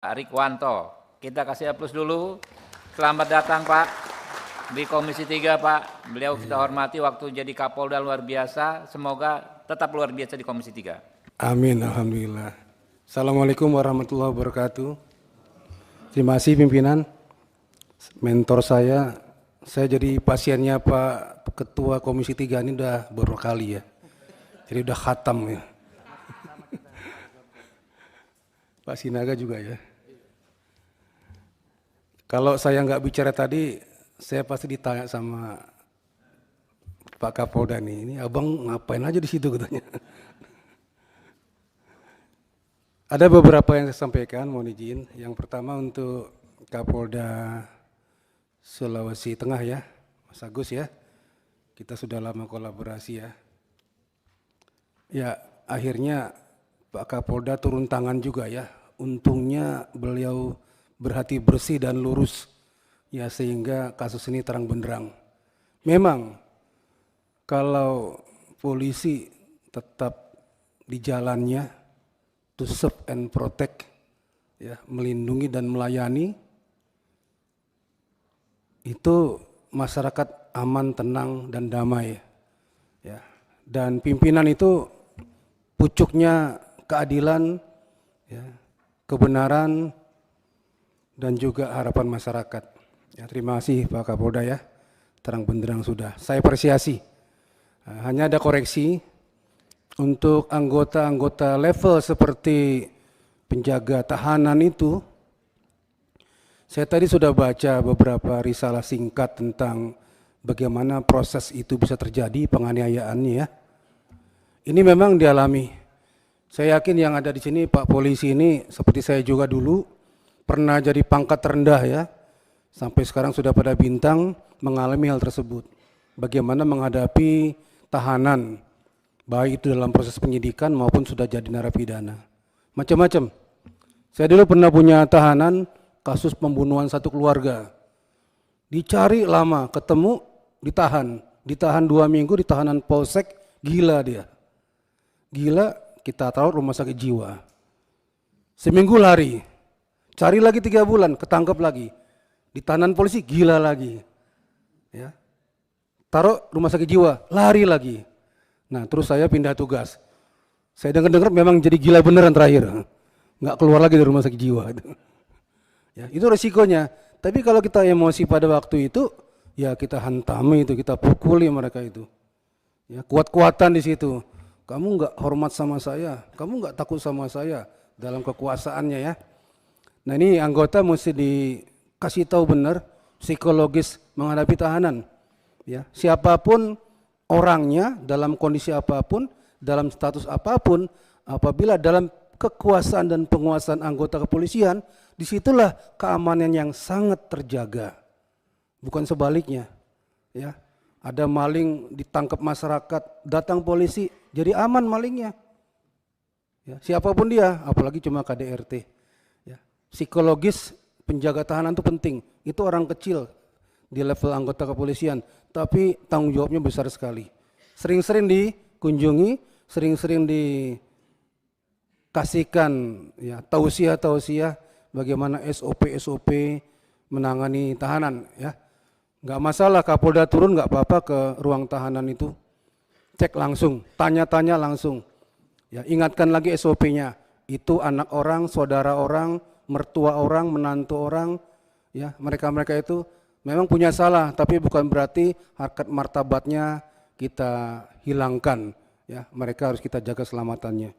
Pak Rikwanto. Kita kasih aplaus dulu. Selamat datang Pak di Komisi 3 Pak. Beliau kita hormati waktu jadi Kapolda luar biasa. Semoga tetap luar biasa di Komisi 3. Amin, alhamdulillah. Assalamualaikum warahmatullahi wabarakatuh. Terima kasih pimpinan. Mentor saya jadi pasiennya Pak Ketua Komisi 3 ini udah beberapa kali ya. Jadi udah khatam ya. Pak Sinaga juga ya. Kalau saya nggak bicara tadi, saya pasti ditanya sama Pak Kapolda nih, ini abang ngapain aja di situ katanya. Ada beberapa yang saya sampaikan, mohon izin. Yang pertama untuk Kapolda Sulawesi Tengah ya, Mas Agus ya. Kita sudah lama kolaborasi ya. Ya, akhirnya Pak Kapolda turun tangan juga ya. Untungnya beliau berhati bersih dan lurus ya, sehingga kasus ini terang benderang. Memang kalau polisi tetap di jalannya to serve and protect ya, melindungi dan melayani, itu masyarakat aman, tenang dan damai ya. Dan pimpinan itu pucuknya keadilan ya, kebenaran dan juga harapan masyarakat. Ya, terima kasih Pak Kapolda ya, terang benderang sudah. Saya apresiasi. Hanya ada koreksi untuk anggota-anggota level seperti penjaga tahanan itu. Saya tadi sudah baca beberapa risalah singkat tentang bagaimana proses itu bisa terjadi, penganiayaannya ya. Ini memang dialami. Saya yakin yang ada di sini Pak Polisi ini seperti saya juga dulu pernah jadi pangkat terendah ya, sampai sekarang sudah pada bintang, mengalami hal tersebut. Bagaimana menghadapi tahanan, baik itu dalam proses penyidikan maupun sudah jadi narapidana. Macam-macam. Saya dulu pernah punya tahanan kasus pembunuhan satu keluarga. Dicari lama, ketemu, ditahan 2 minggu di tahanan polsek, gila dia. Gila, kita taruh rumah sakit jiwa. Seminggu lari. Cari lagi 3 bulan, ketangkep lagi. Di tahanan polisi, gila lagi. Ya. Taruh rumah sakit jiwa, lari lagi. Nah terus saya pindah tugas. Saya dengar memang jadi gila beneran terakhir. Nggak keluar lagi dari rumah sakit jiwa. Ya, itu resikonya. Tapi kalau kita emosi pada waktu itu, ya kita hantami itu, kita pukuli mereka itu. Ya, kuat-kuatan di situ. Kamu nggak hormat sama saya, kamu nggak takut sama saya dalam kekuasaannya ya. Nah ini anggota mesti dikasih tahu benar psikologis menghadapi tahanan. Ya, siapapun orangnya, dalam kondisi apapun, dalam status apapun, apabila dalam kekuasaan dan penguasaan anggota kepolisian, disitulah keamanan yang sangat terjaga. Bukan sebaliknya. Ya, ada maling ditangkap masyarakat, datang polisi, jadi aman malingnya. Ya, siapapun dia, apalagi cuma KDRT. Psikologis penjaga tahanan itu penting. Itu orang kecil di level anggota kepolisian, tapi tanggung jawabnya besar sekali. Sering-sering dikunjungi, sering-sering dikasihkan ya tausiah-tausiah bagaimana SOP menangani tahanan ya. Nggak masalah Kapolda turun nggak apa-apa ke ruang tahanan itu. Cek langsung, tanya-tanya langsung. Ya, ingatkan lagi SOP-nya. Itu anak orang, saudara orang, mertua orang, menantu orang, ya mereka-mereka itu memang punya salah, tapi bukan berarti harkat martabatnya kita hilangkan, ya mereka harus kita jaga keselamatannya.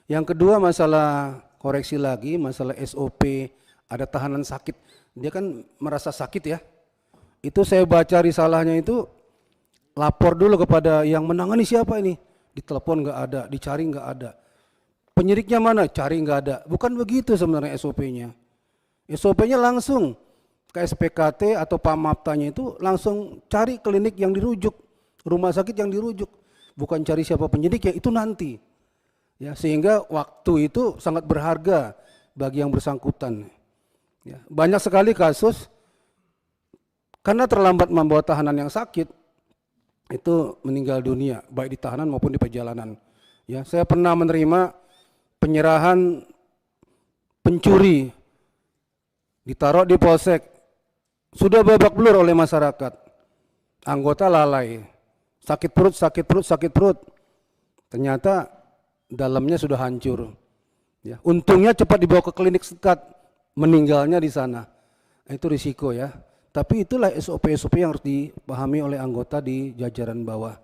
Yang kedua masalah koreksi lagi, masalah SOP, ada tahanan sakit, dia kan merasa sakit ya. Itu saya baca risalahnya itu, lapor dulu kepada yang menangani siapa ini, ditelepon nggak ada, dicari nggak ada. Penyidiknya mana? Cari nggak ada. Bukan begitu sebenarnya SOP-nya. SOP-nya langsung ke SPKT atau Pamaptanya itu langsung cari klinik yang dirujuk, rumah sakit yang dirujuk. Bukan cari siapa penyidik ya, itu nanti. Ya, sehingga waktu itu sangat berharga bagi yang bersangkutan. Ya, banyak sekali kasus karena terlambat membawa tahanan yang sakit itu meninggal dunia, baik di tahanan maupun di perjalanan. Ya, saya pernah menerima penyerahan pencuri ditaruh di polsek, sudah babak belur oleh masyarakat. Anggota lalai, sakit perut, sakit perut, sakit perut. Ternyata dalamnya sudah hancur. Ya, untungnya cepat dibawa ke klinik sekat, meninggalnya di sana. Itu risiko ya. Tapi itulah SOP-SOP yang harus dipahami oleh anggota di jajaran bawah.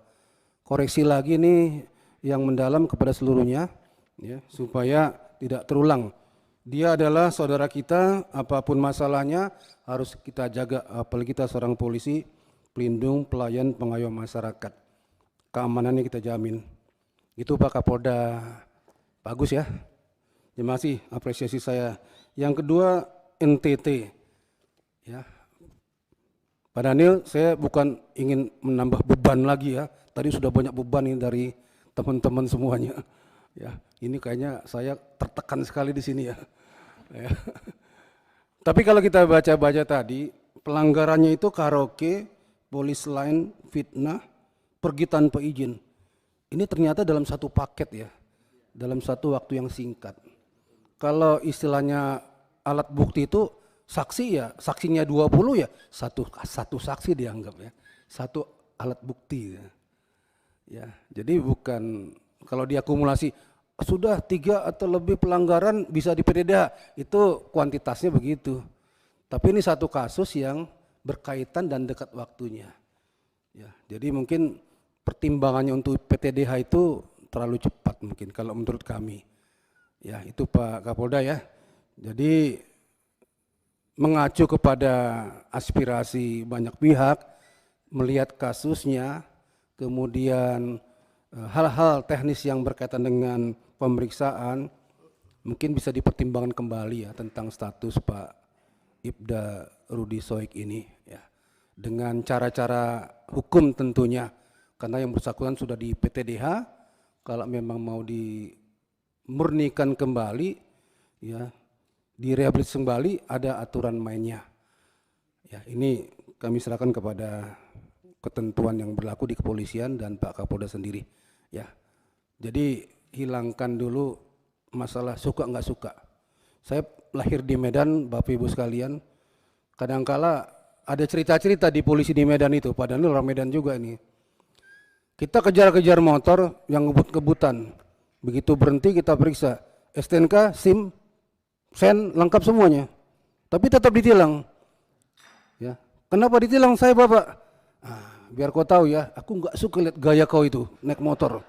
Koreksi lagi nih yang mendalam kepada seluruhnya, ya, supaya tidak terulang. Dia adalah saudara kita, apapun masalahnya harus kita jaga, apalagi kita seorang polisi, pelindung, pelayan, pengayom masyarakat. Keamanannya kita jamin. Itu Pak Kapolda. Bagus ya. Terima kasih, apresiasi saya. Yang kedua, NTT. Ya. Pak Daniel, saya bukan ingin menambah beban lagi ya. Tadi sudah banyak beban ini dari teman-teman semuanya. Ya, ini kayaknya saya tertekan sekali di sini ya. Ya. Tapi kalau kita baca-baca tadi, pelanggarannya itu karaoke, polis lain, fitnah, pergi tanpa izin. Ini ternyata dalam satu paket ya, dalam satu waktu yang singkat. Kalau istilahnya alat bukti itu saksi ya, saksinya 20 ya, satu saksi dianggap ya, satu alat bukti ya. Ya, jadi bukan kalau diakumulasi sudah 3 atau lebih pelanggaran bisa di PDDH, itu kuantitasnya begitu. Tapi ini satu kasus yang berkaitan dan dekat waktunya. Ya, jadi mungkin pertimbangannya untuk PTDH itu terlalu cepat mungkin kalau menurut kami. Ya, itu Pak Kapolda ya. Jadi mengacu kepada aspirasi banyak pihak, melihat kasusnya, kemudian hal-hal teknis yang berkaitan dengan pemeriksaan, mungkin bisa dipertimbangkan kembali ya tentang status Pak Ibda Rudi Soik ini ya. Dengan cara-cara hukum tentunya, karena yang bersangkutan sudah di PTDH, kalau memang mau dimurnikan kembali, ya direhabilitasi kembali, ada aturan mainnya. Ya, ini kami serahkan kepada ketentuan yang berlaku di kepolisian dan Pak Kapolda sendiri. Ya, jadi hilangkan dulu masalah suka nggak suka. Saya lahir di Medan, Bapak Ibu sekalian. Kadangkala ada cerita-cerita di polisi di Medan itu, padahal orang Medan juga ini. Kita kejar-kejar motor yang ngebut-ngebutan. Begitu berhenti kita periksa STNK, SIM, sen lengkap semuanya. Tapi tetap ditilang. Ya, kenapa ditilang saya Bapak? Biar kau tahu ya, aku nggak suka lihat gaya kau itu naik motor.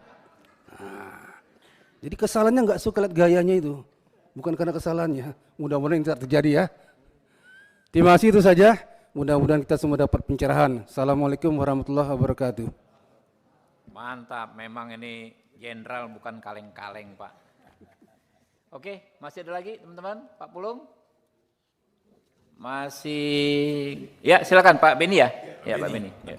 Jadi kesalahannya nggak suka lihat gayanya itu, bukan karena kesalahannya. Mudah-mudahan tidak terjadi ya. Terima kasih, itu saja. Mudah-mudahan kita semua dapat pencerahan. Assalamualaikum warahmatullahi wabarakatuh. Mantap, memang ini jenderal bukan kaleng-kaleng Pak. Oke, masih ada lagi teman-teman? Pak Pulung? Masih, ya silakan Pak Beni ya? Ya Pak Beni. Ya.